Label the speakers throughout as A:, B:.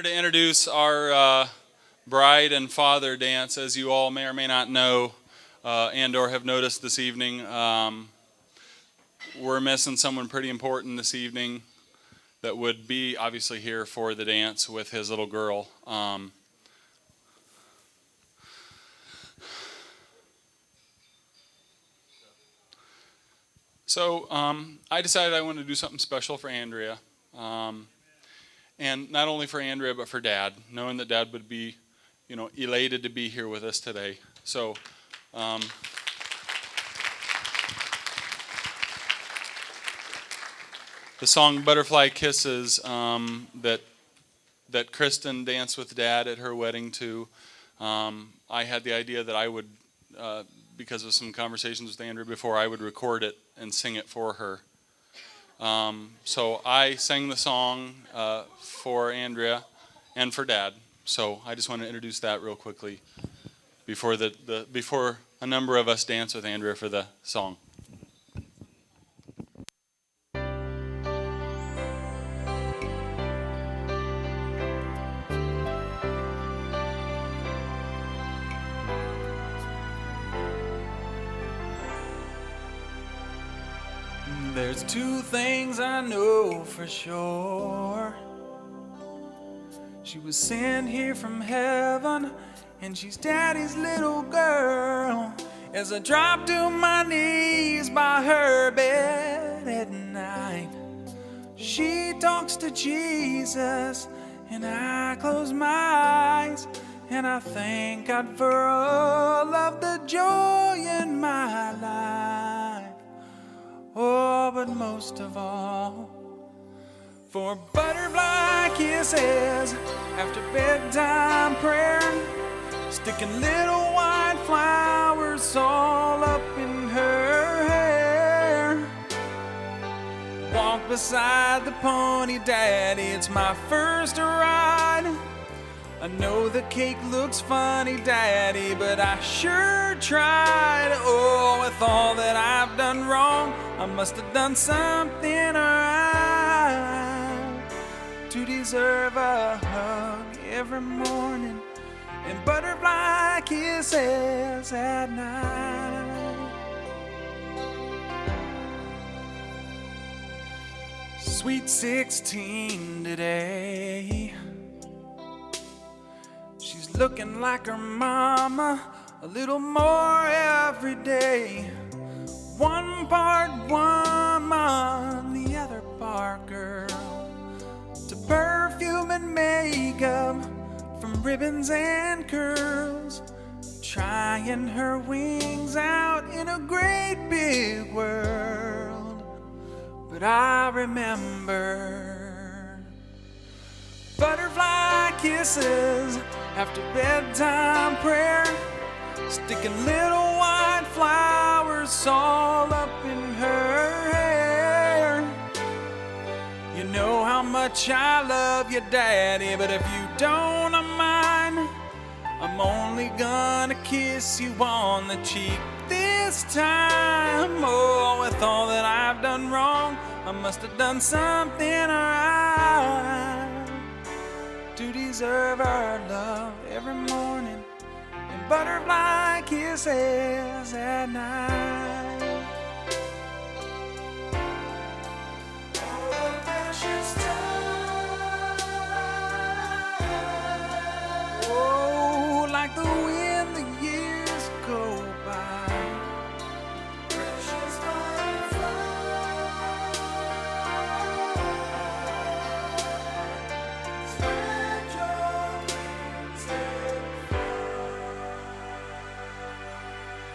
A: wanted to introduce our bride and father dance. As you all may or may not know and or have noticed this evening, we're missing someone pretty important this evening that would be obviously here for the dance with his little girl. So I decided I wanted to do something special for Andrea. And not only for Andrea, but for Dad, knowing that Dad would be, elated to be here with us today. So, the song "Butterfly Kisses" that Kristen danced with Dad at her wedding to, I had the idea that I would, because of some conversations with Andrea before, I would record it and sing it for her. So I sang the song for Andrea and for Dad. So I just want to introduce that real quickly before before a number of us dance with Andrea for the song. There's two things I know for sure. She was sent here from heaven, and she's Daddy's little girl. As I drop to my knees by her bed at night, she talks to Jesus, and I close my eyes, and I thank God for all of the joy in my life. Oh, but most of all, for butterfly kisses after bedtime prayer, sticking little white flowers all up in her hair. Walk beside the pony, Daddy, it's my first ride. I know the cake looks funny, Daddy, but I sure tried. Oh, with all that I've done wrong, I must have done something right to deserve a hug every morning and butterfly kisses at night. Sweet 16 today, she's looking like her mama a little more every day. One part woman, the other part girl. To perfume and makeup, from ribbons and curls, trying her wings out in a great big world. But I remember butterfly kisses after bedtime prayer, sticking little white flowers all up in her hair. You know how much I love you, Daddy, but if you don't mind, I'm only gonna kiss you on the cheek this time. Oh, with all that I've done wrong, I must have done something right to deserve our love every morning and butterfly kisses at night. Oh, precious time. Oh, like the wind the years go by. Precious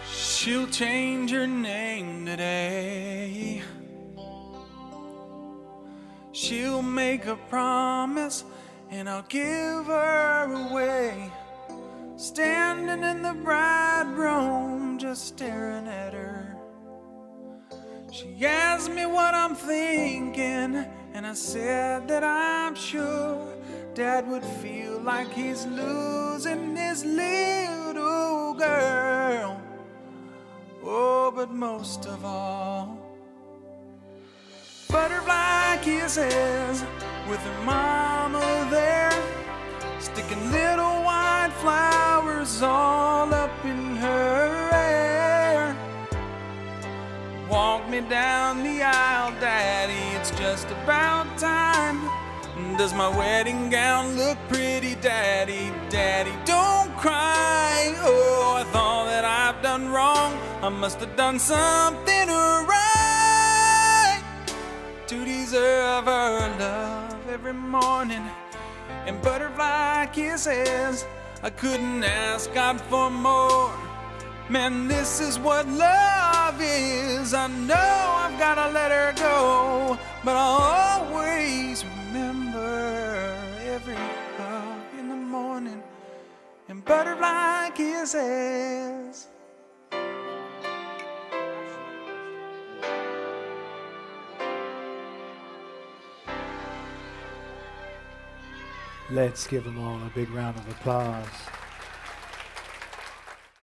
A: she'll change her name today. She'll make a promise and I'll give her away. Standing in the bride room, just staring at her. She asked me what I'm thinking, and I said that I'm sure Dad would feel like he's losing his little girl. Oh, but most of all, butterfly kisses with her mama there, me down the aisle, Daddy, it's just about time. Does my wedding gown look pretty, Daddy? Daddy, don't cry. Oh, I thought that I've done wrong. I must have done something right to deserve her love every morning and butterfly kisses. I couldn't ask God for more. Man, this is what love is. I know I've gotta let her go, but I'll always remember every hug in the morning and butterfly kisses.
B: Let's give them all a big round of applause.